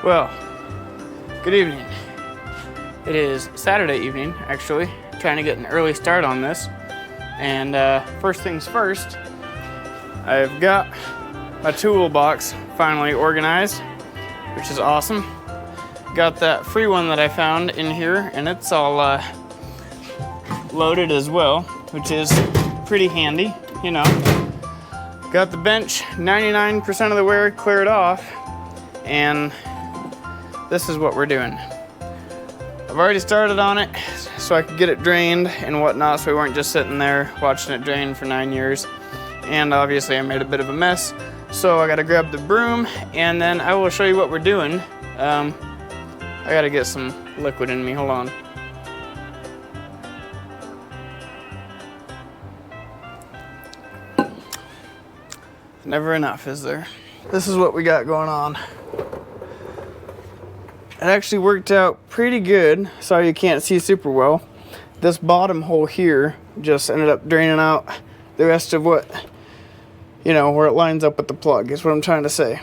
Well, good evening. It is Saturday evening, actually. Trying to get an early start on this. And first things first, I've got my toolbox finally organized, which is awesome. Got that free one that I found in here, and it's all loaded as well, which is pretty handy, you know. Got the bench 99% of the way cleared off, and this is what we're doing. I've already started on it so I could get it drained and whatnot, so we weren't just sitting there watching it drain for 9 years. And obviously I made a bit of a mess, so I gotta grab the broom and then I will show you what we're doing. I gotta get some liquid in me, hold on. Never enough, is there? This is what we got going on. It actually worked out pretty good. Sorry you can't see super well. This bottom hole here just ended up draining out the rest of what, you know, where it lines up with the plug is what I'm trying to say.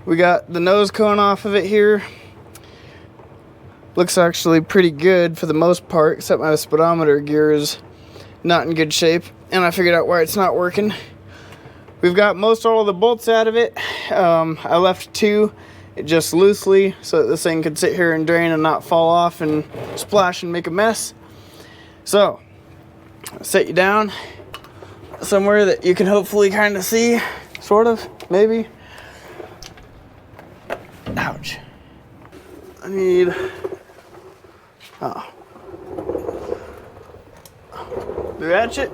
We got the nose cone off of it here. Looks actually pretty good for the most part, except my speedometer gear is not in good shape, and I figured out why it's not working. We've got most all of the bolts out of it. I left two just loosely so that this thing could sit here and drain and not fall off and splash and make a mess. So, I'll set you down somewhere that you can hopefully kind of see, sort of, maybe. Ouch. I need, the ratchet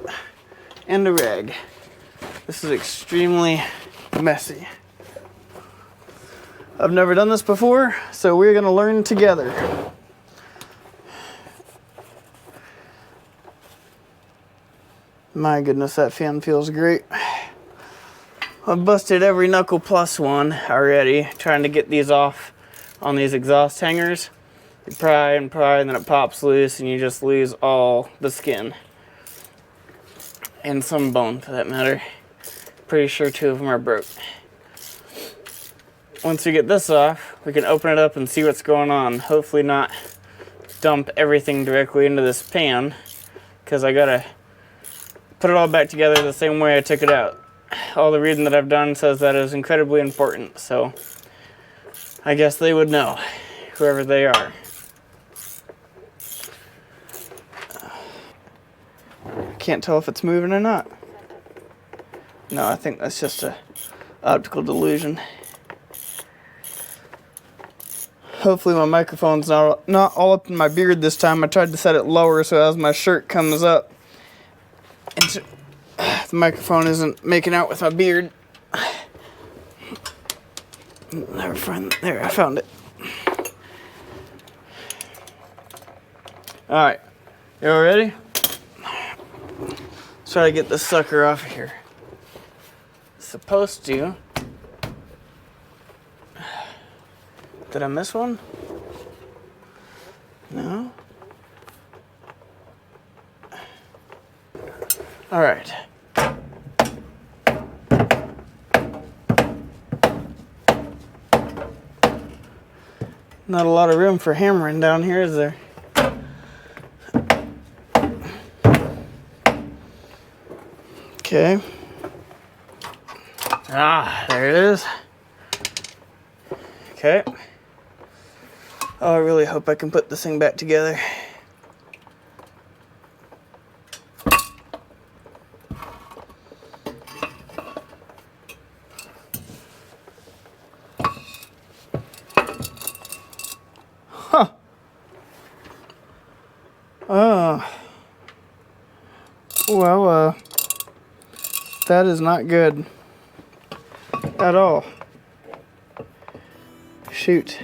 and a rag. This is extremely messy. I've never done this before, so we're gonna learn together. My goodness, that fan feels great. I've busted every knuckle plus one already, trying to get these off on these exhaust hangers. You pry and pry, and then it pops loose, and you just lose all the skin. And some bone, for that matter. Pretty sure two of them are broke. Once we get this off, we can open it up and see what's going on. Hopefully not dump everything directly into this pan, because I gotta put it all back together the same way I took it out. All the reading that I've done says that is incredibly important, so I guess they would know, whoever they are. Can't tell if it's moving or not. No, I think that's just a optical delusion. Hopefully my microphone's not all up in my beard this time. I tried to set it lower so as my shirt comes up, the microphone isn't making out with my beard. Never find, there, I found it. Alright, you all ready? Let's try to get this sucker off of here. It's supposed to. Did I miss one? No? All right. Not a lot of room for hammering down here, is there? Okay. Ah, there it is. Okay. Oh, I really hope I can put this thing back together. Huh. Well, that is not good at all. Shoot.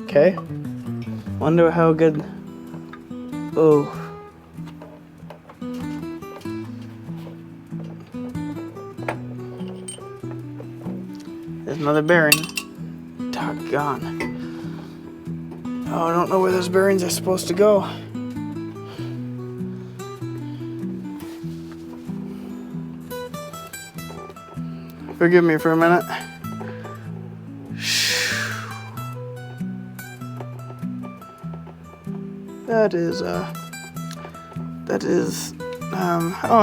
Okay. Wonder how good. Oh. There's another bearing. Doggone. Oh, I don't know where those bearings are supposed to go. Forgive me for a minute. That is, oh,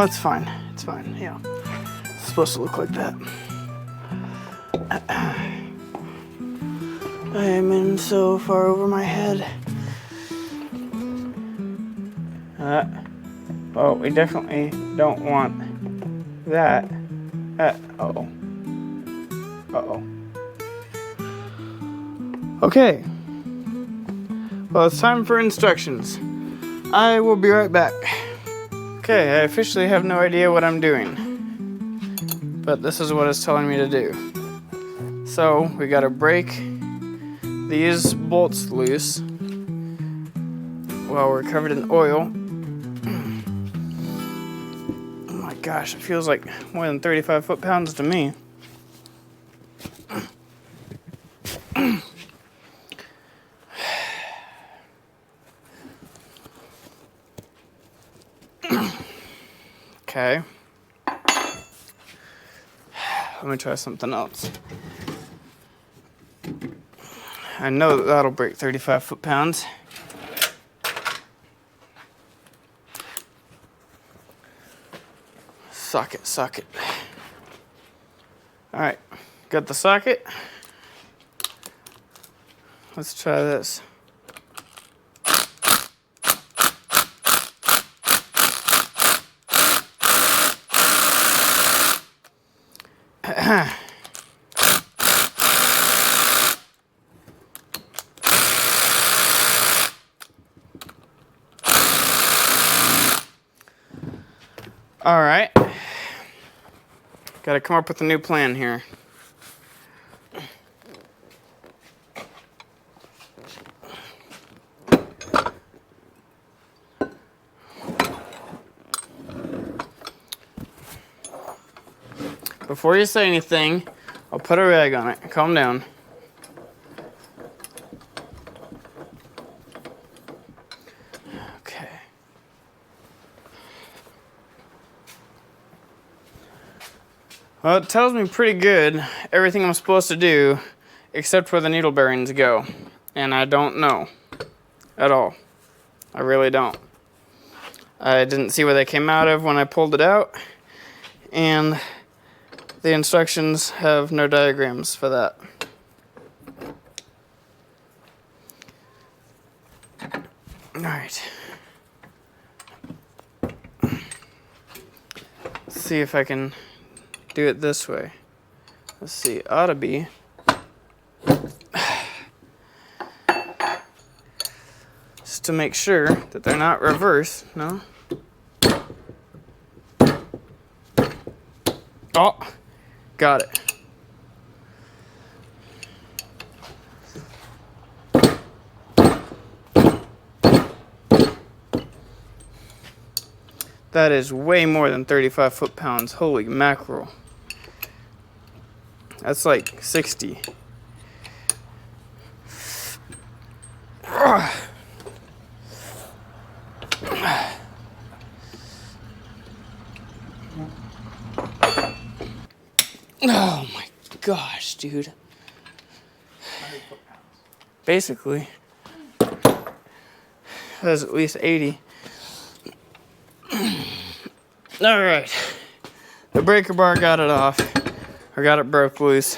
it's fine. It's fine, yeah. It's supposed to look like that. I am in so far over my head. Oh, we definitely don't want that. Uh-oh. Uh-oh. Okay. Well, it's time for instructions. I will be right back. Okay, I officially have no idea what I'm doing, but this is what it's telling me to do. So, we gotta break these bolts loose while we're covered in oil. Oh my gosh, it feels like more than 35 foot-pounds to me. Okay. Let me try something else. I know that that'll break 35 foot-pounds. Socket, socket. All right, got the socket. Let's try this. All right, got to come up with a new plan here. Before you say anything, I'll put a rag on it. Calm down. Okay. Well, it tells me pretty good everything I'm supposed to do except where the needle bearings go. And I don't know at all. I really don't. I didn't see where they came out of when I pulled it out. And the instructions have no diagrams for that. All right. Let's see if I can do it this way. Let's see, ought to be. Just to make sure that they're not reversed, no? Oh, got it. That is way more than 35 foot-pounds. Holy mackerel. That's like 60. Oh my gosh, dude. Basically. That's at least 80. Alright. The breaker bar got it off. I got it broke loose.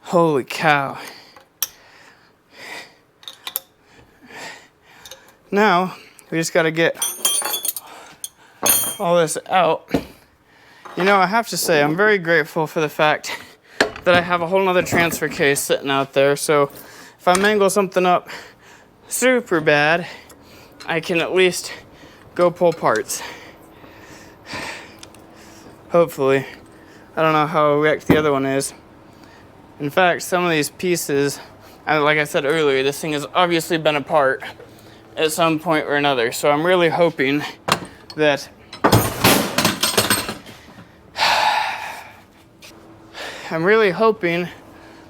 Holy cow. Now, we just gotta get all this out. You know, I have to say, I'm very grateful for the fact that I have a whole nother transfer case sitting out there. So if I mangle something up super bad, I can at least go pull parts. Hopefully. I don't know how wrecked the other one is. In fact, some of these pieces, like I said earlier, this thing has obviously been apart at some point or another. So I'm really hoping that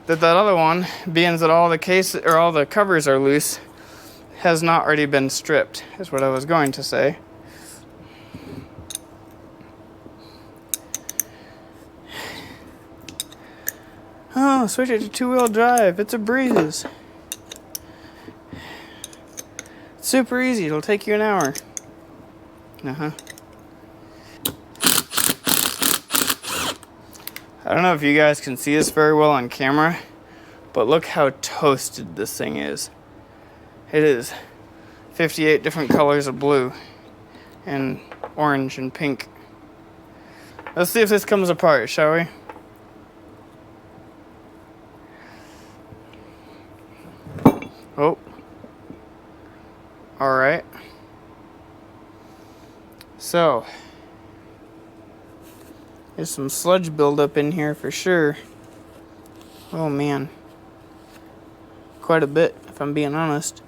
that other one, being that all the cases or all the covers are loose, has not already been stripped, is what I was going to say. Oh, switch it to two-wheel drive. It's a breeze. It's Super easy, it'll take you an hour. I don't know if you guys can see this very well on camera, but look how toasted this thing is. It is 58 different colors of blue and orange and pink. Let's see if this comes apart, shall we? Oh. All right. So, there's some sludge buildup in here for sure. Oh man. Quite a bit, if I'm being honest.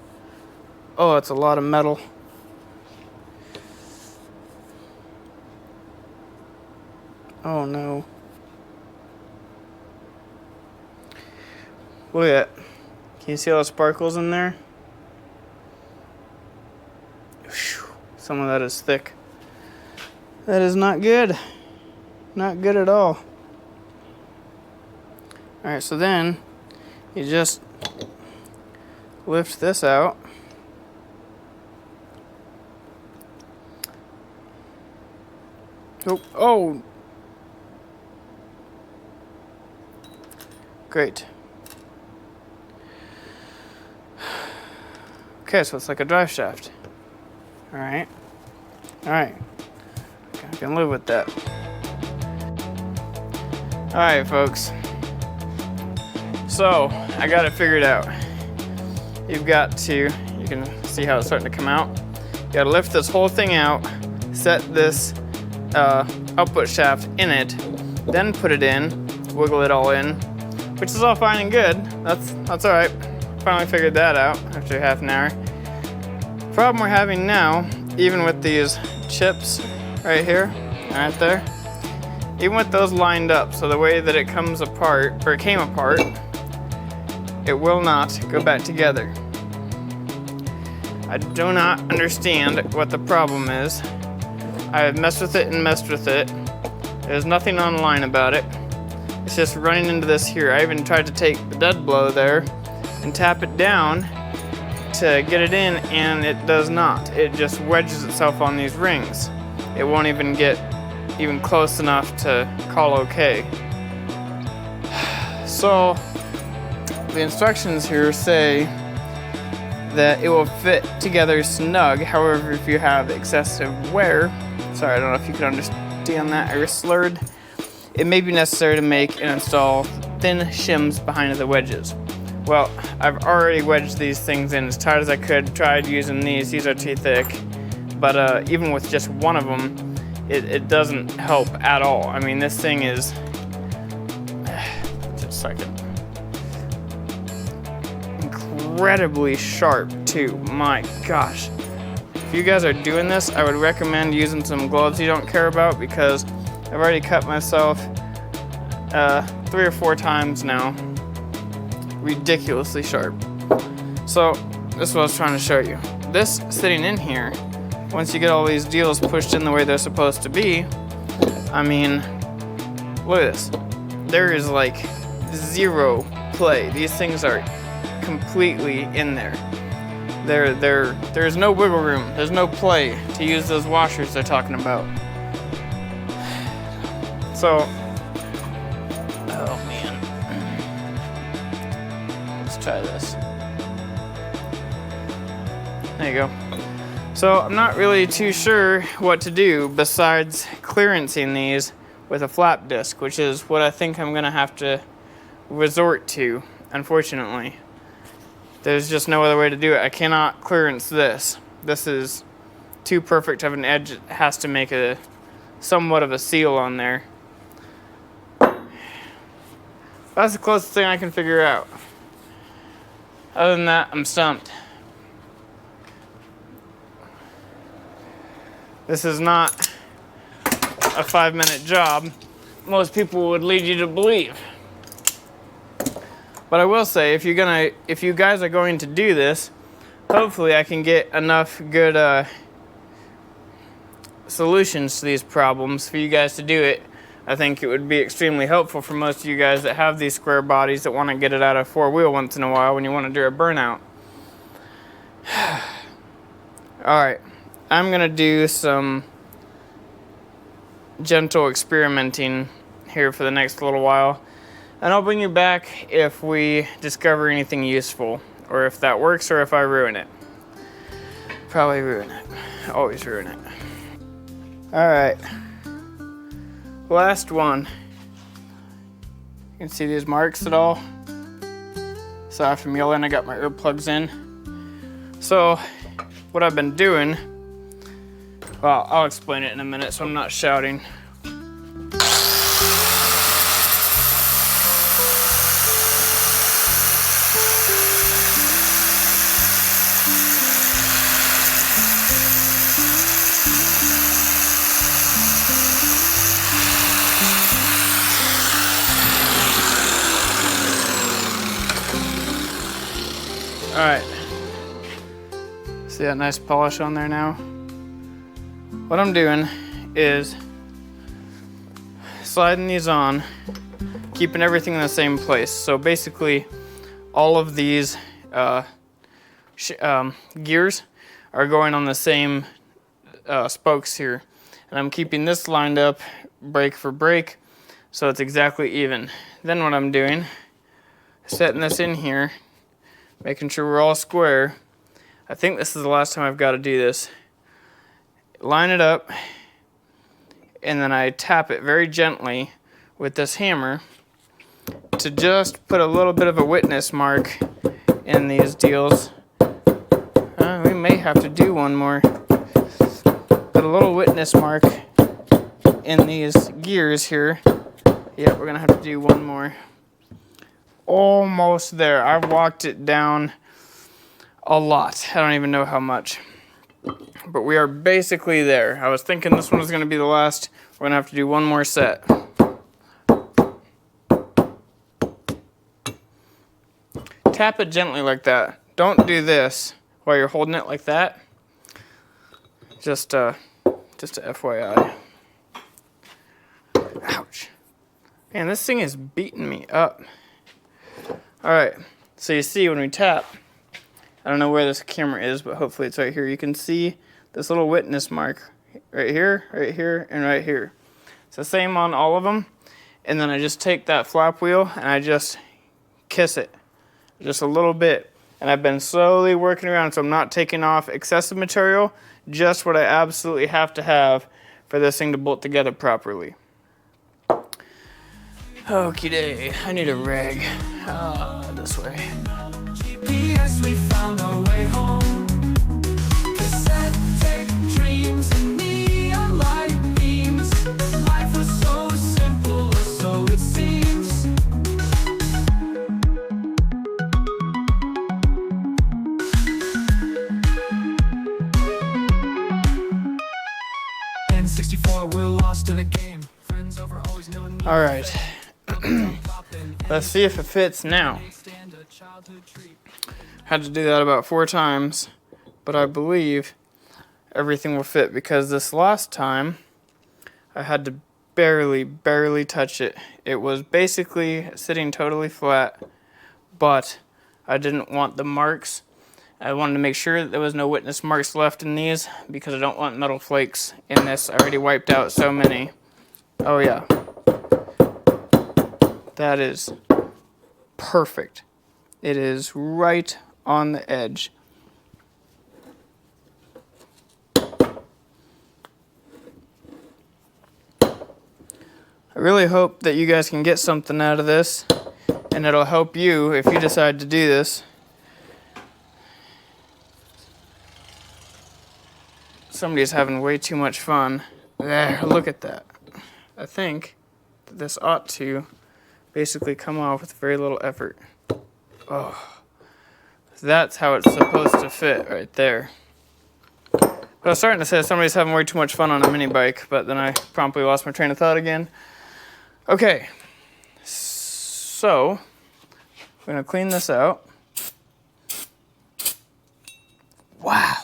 Oh, it's a lot of metal. Oh no. Look at that. Can you see all the sparkles in there? Some of that is thick. That is not good. Not good at all. Alright, so then you just lift this out. Oh! Great. Okay, so it's like a drive shaft. Alright. Alright. I can live with that. Alright, folks. So, I got it figured out. You've got to, you can see how it's starting to come out. You gotta lift this whole thing out, set this output shaft in it, then put it in, wiggle it all in, which is all fine and good. That's alright. Finally figured that out after half an hour. Problem we're having now, even with these chips right here, right there, even with those lined up, so the way that it comes apart, or it came apart, it will not go back together. I do not understand what the problem is. I have messed with it and messed with it. There's nothing online about it. It's just running into this here. I even tried to take the dead blow there and tap it down to get it in, and it does not. It just wedges itself on these rings. It won't even get even close enough to call okay. So the instructions here say that it will fit together snug. However, if you have excessive wear, sorry, I don't know if you can understand that, I slurred, it may be necessary to make and install thin shims behind the wedges. Well, I've already wedged these things in as tight as I could, tried using these are too thick, but even with just one of them, it doesn't help at all. I mean, this thing is, just a second, incredibly sharp too, my gosh. If you guys are doing this, I would recommend using some gloves you don't care about, because I've already cut myself 3 or 4 times now. Ridiculously sharp. So this is what I was trying to show you. This sitting in here, once you get all these deals pushed in the way they're supposed to be, I mean, look at this. There is like zero play. These things are completely in there. There's no wiggle room. There's no play to use those washers they're talking about. So, oh man. Let's try this. There you go. So I'm not really too sure what to do besides clearancing these with a flap disc, which is what I think I'm gonna have to resort to, unfortunately. There's just no other way to do it. I cannot clearance this. This is too perfect of an edge. It has to make a somewhat of a seal on there. That's the closest thing I can figure out. Other than that, I'm stumped. This is not a 5-minute job most people would lead you to believe. But I will say, if you guys are going to do this, hopefully I can get enough good solutions to these problems for you guys to do it. I think it would be extremely helpful for most of you guys that have these square bodies that want to get it out of 4-wheel once in a while when you want to do a burnout. Alright, I'm gonna do some gentle experimenting here for the next little while, and I'll bring you back if we discover anything useful, or if that works, or if I ruin it. Probably ruin it. Always ruin it. Alright, last one. You can see these marks at all? So after I'm yelling, I got my earplugs in. So what I've been doing, well, I'll explain it in a minute so I'm not shouting. All right, see that nice polish on there now? What I'm doing is sliding these on, keeping everything in the same place. So basically, all of these gears are going on the same spokes here. And I'm keeping this lined up brake for brake, so it's exactly even. Then what I'm doing, setting this in here, making sure we're all square. I think this is the last time I've got to do this. Line it up, and then I tap it very gently with this hammer to just put a little bit of a witness mark in these deals. We may have to do one more. Put a little witness mark in these gears here. Yeah, we're gonna have to do one more. Almost there. I've walked it down a lot. I don't even know how much. But we are basically there. I was thinking this one was going to be the last. We're going to have to do one more set. Tap it gently like that. Don't do this while you're holding it like that. Just a FYI. Ouch. Man, this thing is beating me up. Alright, so you see when we tap, I don't know where this camera is, but hopefully it's right here. You can see this little witness mark right here, and right here. It's the same on all of them. And then I just take that flap wheel and I just kiss it just a little bit. And I've been slowly working around, so I'm not taking off excessive material, just what I absolutely have to have for this thing to bolt together properly. Okie day, I need a rag. This way. GPS, we found our way home. Cassette tape, dreams, and neon light beams. Life was so simple, or so it seems. N64, we're lost in a game. Friends over always knowing. All right. Let's see if it fits now. Had to do that about 4 times, but I believe everything will fit because this last time I had to barely touch it. It was basically sitting totally flat, but I didn't want the marks. I wanted to make sure that there was no witness marks left in these because I don't want metal flakes in this. I already wiped out so many. Oh yeah. That is perfect. It is right on the edge. I really hope that you guys can get something out of this, and it'll help you if you decide to do this. Somebody's having way too much fun. There, look at that. I think that this ought to basically come off with very little effort. Oh, that's how it's supposed to fit right there. But I was starting to say somebody's having way too much fun on a mini bike, but then I promptly lost my train of thought again. Okay, so I'm gonna clean this out. Wow.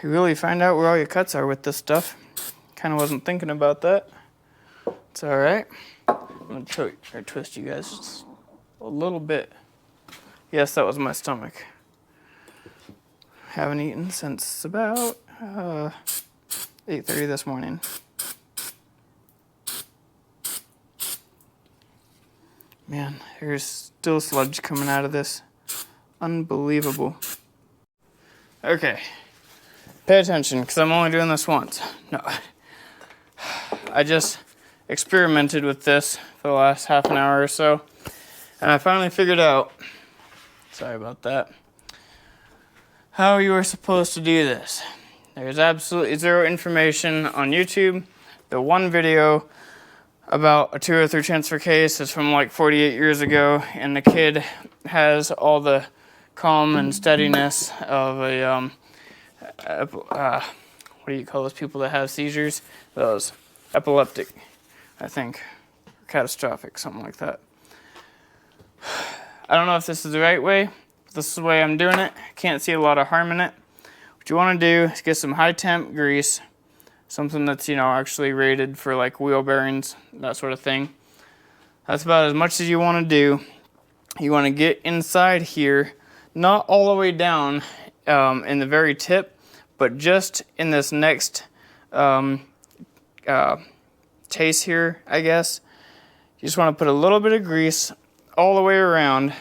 You really find out where all your cuts are with this stuff. Kind of wasn't thinking about that. It's all right. I'm gonna twist you guys just a little bit. Yes, that was my stomach. Haven't eaten since about 8:30 this morning. Man, there's still sludge coming out of this. Unbelievable. Okay, pay attention, because I'm only doing this once. No, I just experimented with this for the last half an hour or so, and I finally figured out, sorry about that, how you are supposed to do this. There's absolutely zero information on YouTube. The one video about a 203 transfer case is from like 48 years ago, and the kid has all the calm and steadiness of a, what do you call those people that have seizures? Those, epileptic, I think, catastrophic, something like that. I don't know if this is the right way. This is the way I'm doing it. Can't see a lot of harm in it. What you want to do is get some high temp grease, something that's, you know, actually rated for like wheel bearings, that sort of thing. That's about as much as you want to do. You want to get inside here, not all the way down in the very tip, but just in this next chase here, I guess. You just want to put a little bit of grease all the way around.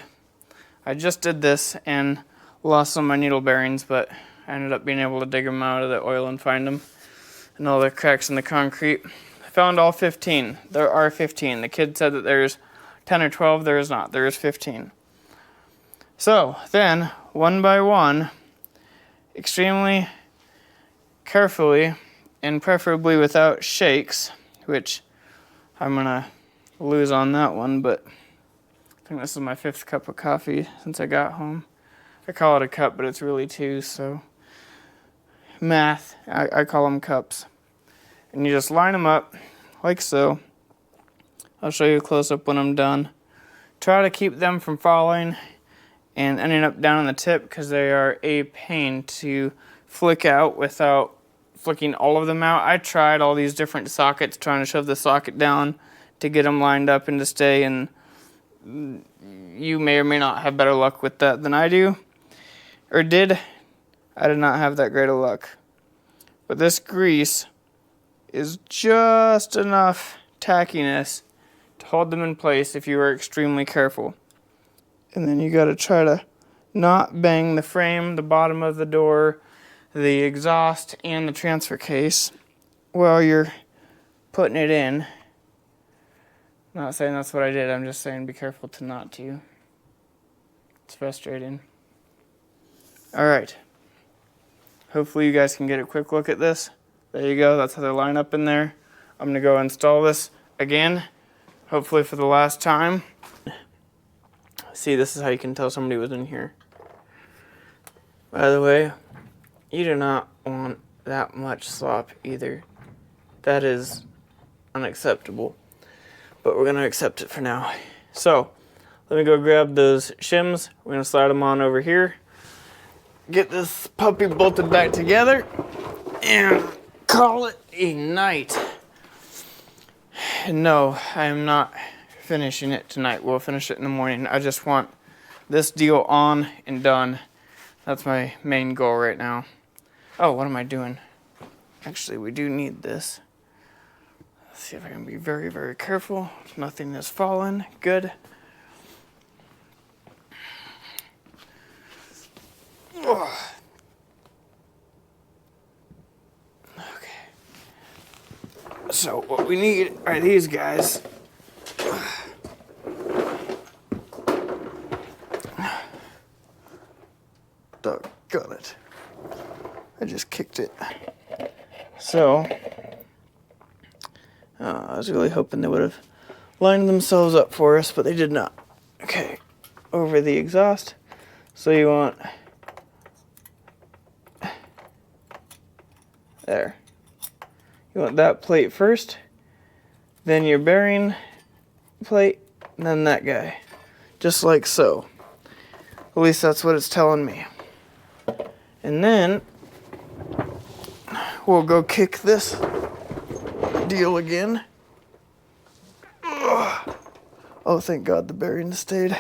I just did this and lost some of my needle bearings, but I ended up being able to dig them out of the oil and find them. And all the cracks in the concrete. I found all 15. There are 15. The kid said that there's 10 or 12. There is not. There is 15. So then, one by one, extremely carefully, and preferably without shakes, which I'm going to lose on that one, but I think this is my 5th cup of coffee since I got home. I call it a cup, but it's really 2, so math, I call them cups. And you just line them up like so. I'll show you a close-up when I'm done. Try to keep them from falling and ending up down on the tip, because they are a pain to flick out without flicking all of them out. I tried all these different sockets, trying to shove the socket down to get them lined up and to stay, and you may or may not have better luck with that than I do, or did. I did not have that great of luck. But this grease is just enough tackiness to hold them in place if you are extremely careful. And then you got to try to not bang the frame, the bottom of the door, the exhaust, and the transfer case while you're putting it in. I'm not saying that's what I did, I'm just saying be careful to not to. It's frustrating. Alright. Hopefully you guys can get a quick look at this. There you go, that's how they line up in there. I'm going to go install this again, hopefully for the last time. See, this is how you can tell somebody was in here. By the way, you do not want that much slop either. That is unacceptable. But we're going to accept it for now. So, let me go grab those shims. We're going to slide them on over here. Get this puppy bolted back together. And call it a night. No, I am not finishing it tonight. We'll finish it in the morning. I just want this deal on and done. That's my main goal right now. Oh, what am I doing? Actually, we do need this. Let's see if I can be very, very careful. Nothing has fallen. Good. Oh. So what we need are these guys. Doggone it. I just kicked it. So, I was really hoping they would have lined themselves up for us, but they did not. Okay, over the exhaust. So you want... There. You want that plate first, then your bearing plate, and then that guy. Just like so. At least that's what it's telling me. And then we'll go kick this deal again. Oh, thank God the bearing stayed.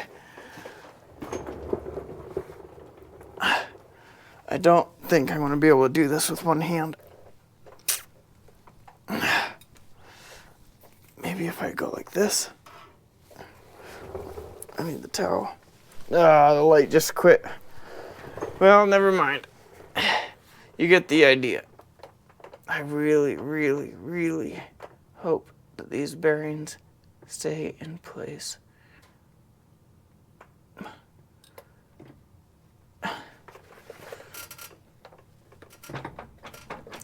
I I don't think I'm going to be able to do this with one hand. Maybe if I go like this. I need the towel. Ah, the light just quit. Well, never mind. You get the idea. I really, really, really hope that these bearings stay in place.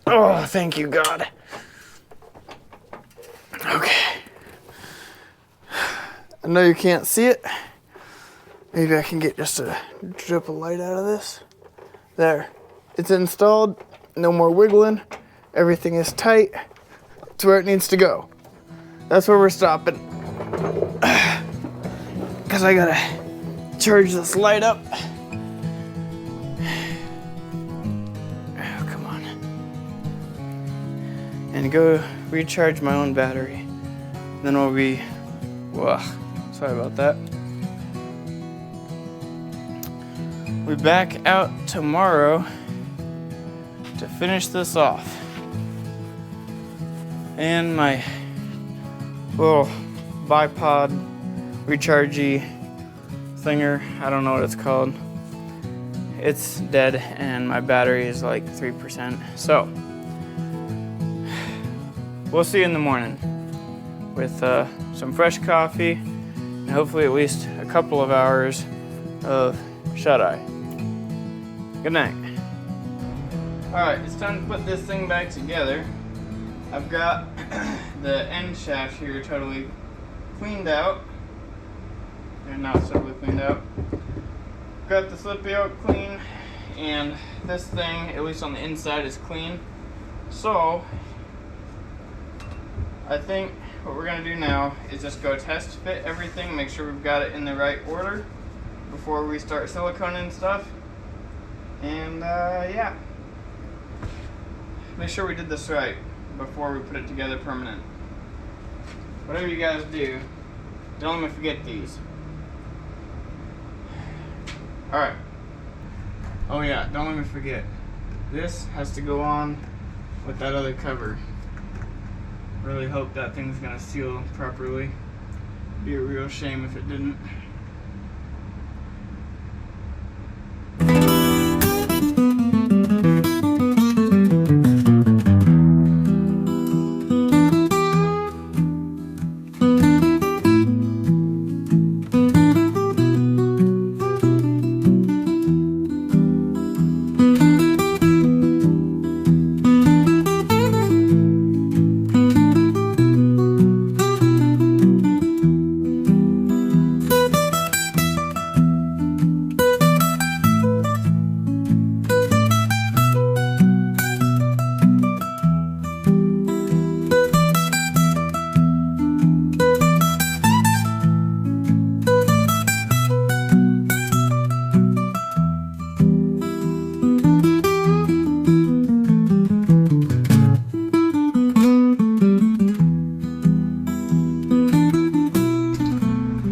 Oh, thank you, God. Okay. I know you can't see it. Maybe I can get just a drip of light out of this. There. It's installed. No more wiggling. Everything is tight. It's where it needs to go. That's where we're stopping. Because I gotta charge this light up. Oh, come on. And go recharge my own battery. Then we'll be... Whoa, sorry about that. We'll be back out tomorrow to finish this off. And my little bipod rechargey thinger, I don't know what it's called. It's dead and my battery is like 3%. So, we'll see you in the morning with some fresh coffee and hopefully at least a couple of hours of shut-eye. Good night. Alright, it's time to put this thing back together. I've got the end shaft here totally cleaned out. They're not totally cleaned out. Got the slip yoke clean, and this thing, at least on the inside, is clean. So, I think what we're gonna do now is just go test fit everything, make sure we've got it in the right order before we start siliconing stuff. And yeah, make sure we did this right before we put it together permanent. Whatever you guys do, don't let me forget these. Alright. Oh yeah, don't let me forget. This has to go on with that other cover. Really hope that thing's gonna seal properly. Be a real shame if it didn't.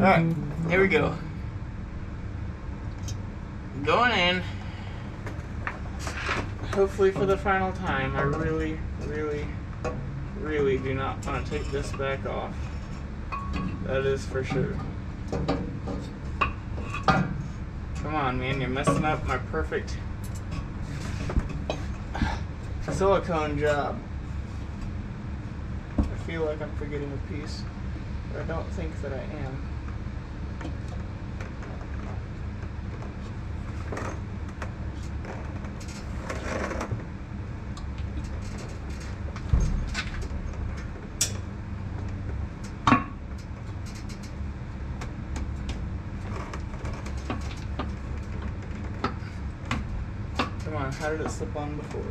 Alright, here we go. Going in. Hopefully for the final time. I really, really, really do not want to take this back off. That is for sure. Come on, man, you're messing up my perfect silicone job. I feel like I'm forgetting a piece, but I don't think that I am. Come on, how did it slip on before?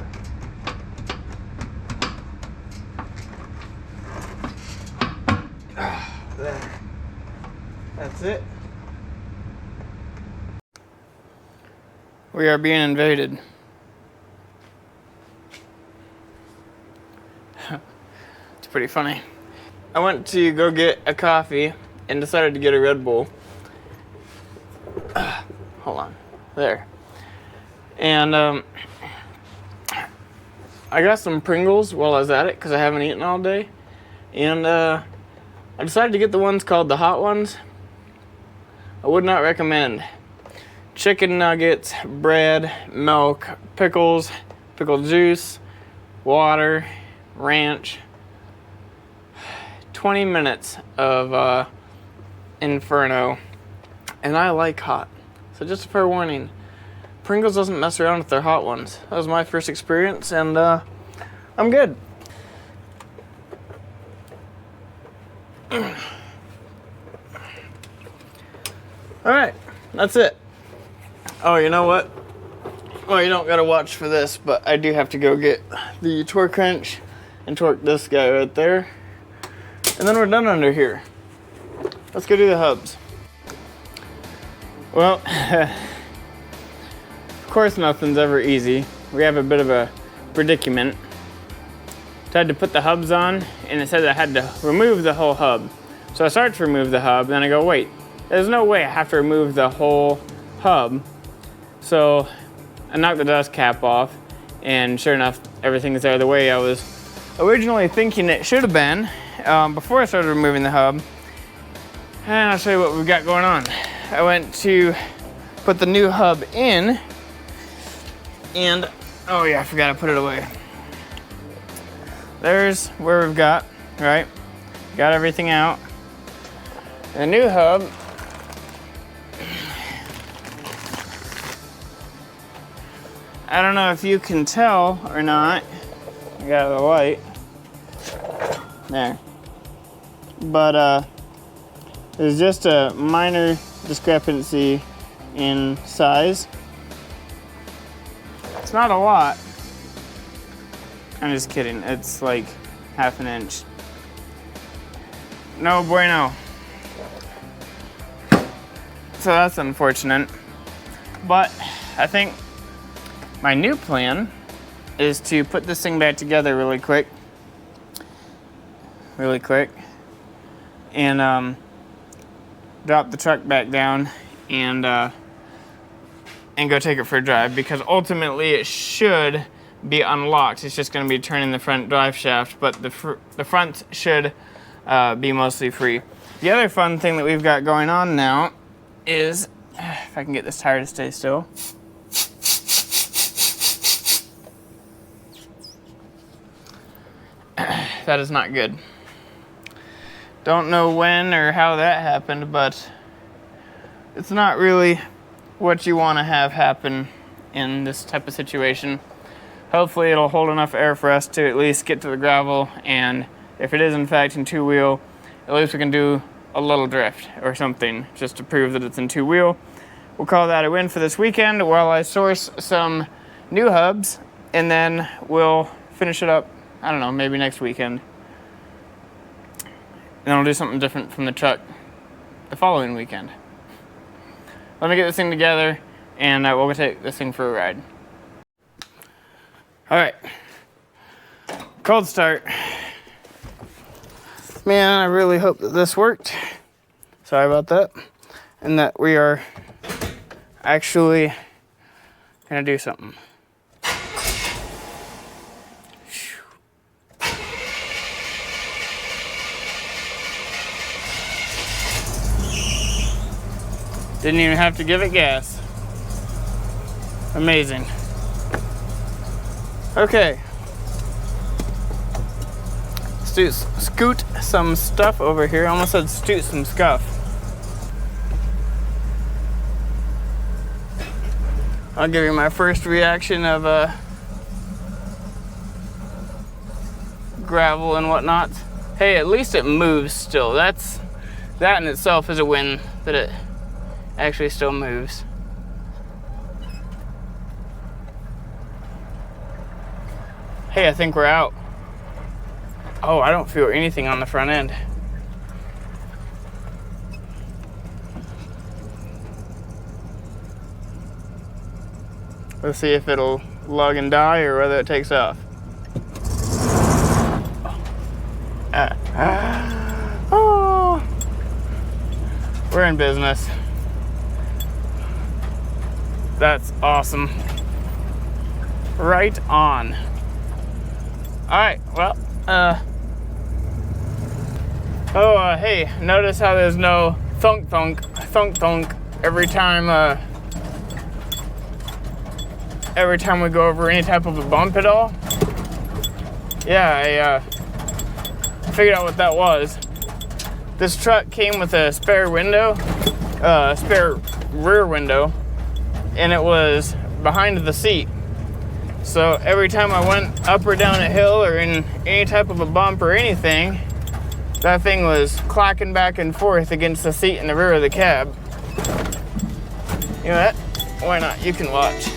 There. That's it. We are being invaded. It's pretty funny. I went to go get a coffee and decided to get a Red Bull. Hold on. There. And I got some Pringles while I was at it because I haven't eaten all day. And I decided to get the ones called the hot ones. I would not recommend. Chicken nuggets, bread, milk, pickles, pickle juice, water, ranch. 20 minutes of inferno. And I like hot. So just a fair warning. Pringles doesn't mess around with their hot ones. That was my first experience, and I'm good. Alright, that's it. Oh, you know what? Well, you don't gotta watch for this, but I do have to go get the torque wrench and torque this guy right there. And then we're done under here. Let's go do the hubs. Well, of course nothing's ever easy. We have a bit of a predicament. So I had to put the hubs on, and it said I had to remove the whole hub. So I started to remove the hub, and I go, wait, there's no way I have to remove the whole hub. So I knocked the dust cap off, and sure enough, everything's there the way I was originally thinking it should have been before I started removing the hub. And I'll show you what we've got going on. I went to put the new hub in, and oh yeah, I forgot to put it away. There's where we've got, right? Got everything out. The new hub, I don't know if you can tell or not. I got the light there, but there's just a minor discrepancy in size. It's not a lot. I'm just kidding. It's like half an inch. No bueno. So that's unfortunate. But I think my new plan is to put this thing back together really quick. And drop the truck back down and go take it for a drive, because ultimately it should be unlocked. It's just going to be turning the front drive shaft, but the front should be mostly free. The other fun thing that we've got going on now is, if I can get this tire to stay still. That is not good. Don't know when or how that happened, but it's not really what you want to have happen in this type of situation. Hopefully it'll hold enough air for us to at least get to the gravel, and if it is in fact in two-wheel, at least we can do a little drift or something just to prove that it's in two-wheel. We'll call that a win for this weekend while I source some new hubs, and then we'll finish it up, I don't know, maybe next weekend. And then I'll do something different from the truck the following weekend. Let me get this thing together, and we'll go take this thing for a ride. All right, cold start. Man, I really hope that this worked. Sorry about that. And that we are actually gonna do something. Didn't even have to give it gas. Amazing. Okay. Scoot some stuff over here. I almost said scoot some scuff. I'll give you my first reaction of gravel and whatnot. Hey, at least it moves still. That in itself is a win, that it actually still moves. Hey, I think we're out. Oh, I don't feel anything on the front end. Let's see if it'll lug and die or whether it takes off. Oh, we're in business. That's awesome. right on. All right, well, hey, notice how there's no thunk thunk thunk thunk every time we go over any type of a bump at all? Yeah, I figured out what that was. This truck came with a spare window, spare rear window, and it was behind the seat. So every time I went up or down a hill or in any type of a bump or anything, that thing was clacking back and forth against the seat in the rear of the cab. You know what? Why not? You can watch.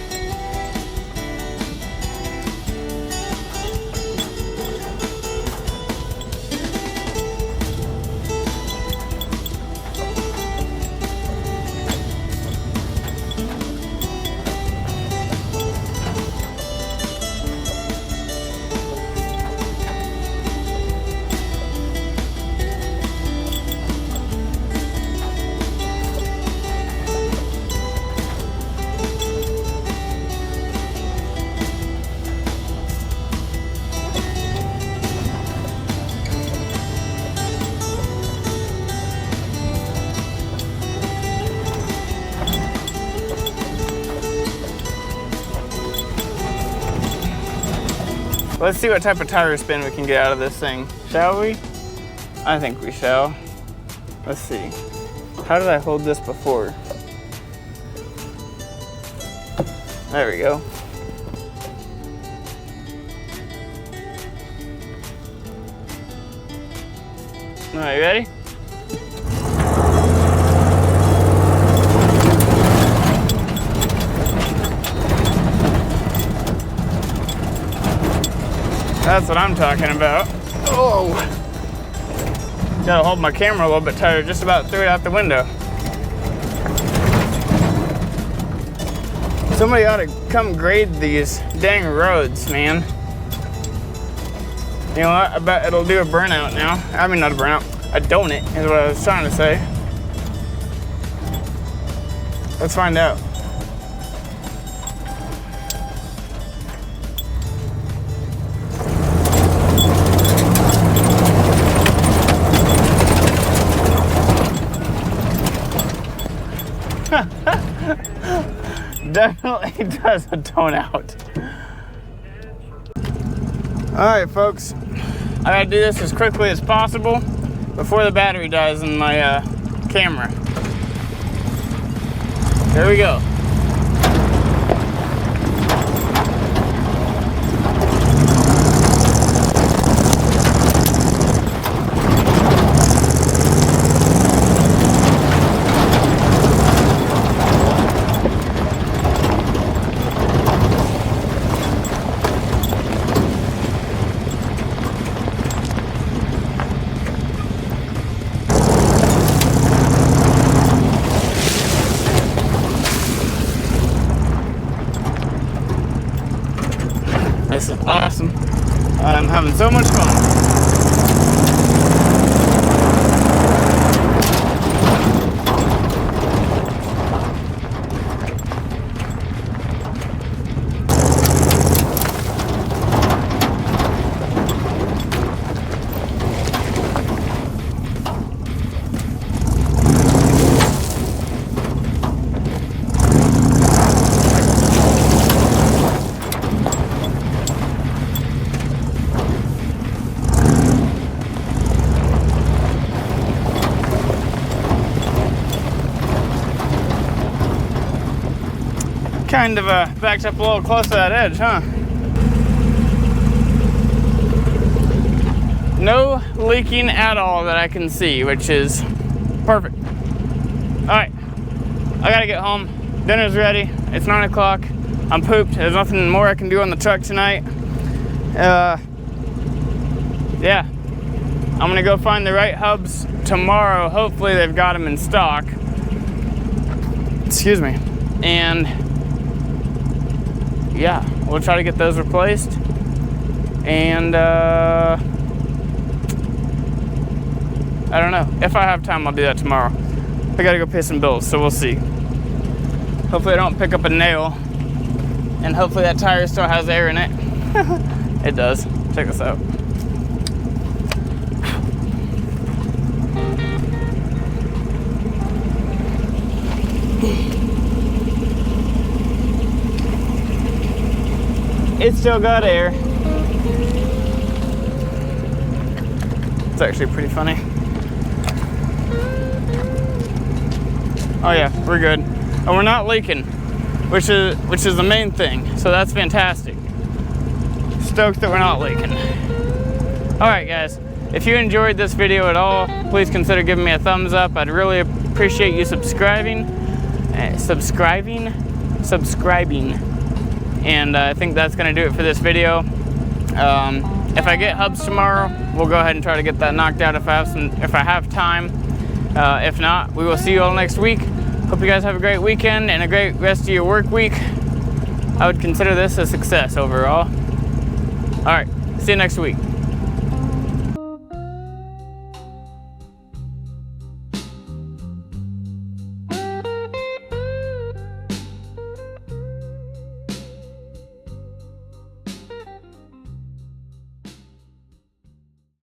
Let's see what type of tire spin we can get out of this thing. Shall we? I think we shall. Let's see. How did I hold this before? There we go. All right, you ready? That's what I'm talking about. Oh! Gotta hold my camera a little bit tighter, just about threw it out the window. Somebody ought to come grade these dang roads, man. You know what? I bet it'll do a burnout now. I mean, not a burnout, a donut is what I was trying to say. Let's find out. Definitely does a tone out. All right, folks. I gotta do this as quickly as possible before the battery dies in my camera. Here we go. This is awesome. I'm having so much fun. Kind of backed up a little close to that edge, huh? No leaking at all that I can see, which is perfect. All right, I gotta get home. Dinner's ready. It's 9 o'clock. I'm pooped. There's nothing more I can do on the truck tonight. Yeah, I'm gonna go find the right hubs tomorrow. Hopefully they've got them in stock. Excuse me. And yeah, we'll try to get those replaced. And I don't know. If I have time, I'll do that tomorrow. I gotta go pay some bills, so we'll see. Hopefully I don't pick up a nail and hopefully that tire still has air in it. It does. Check this out. It's still got air. It's actually pretty funny. Oh yeah, we're good. And we're not leaking, which is the main thing. So that's fantastic. Stoked that we're not leaking. All right, guys. If you enjoyed this video at all, please consider giving me a thumbs up. I'd really appreciate you subscribing. And I think that's gonna do it for this video. If I get hubs tomorrow, we'll go ahead and try to get that knocked out if I have time. If not, we will see you all next week. Hope you guys have a great weekend and a great rest of your work week. I would consider this a success overall. All right, see you next week.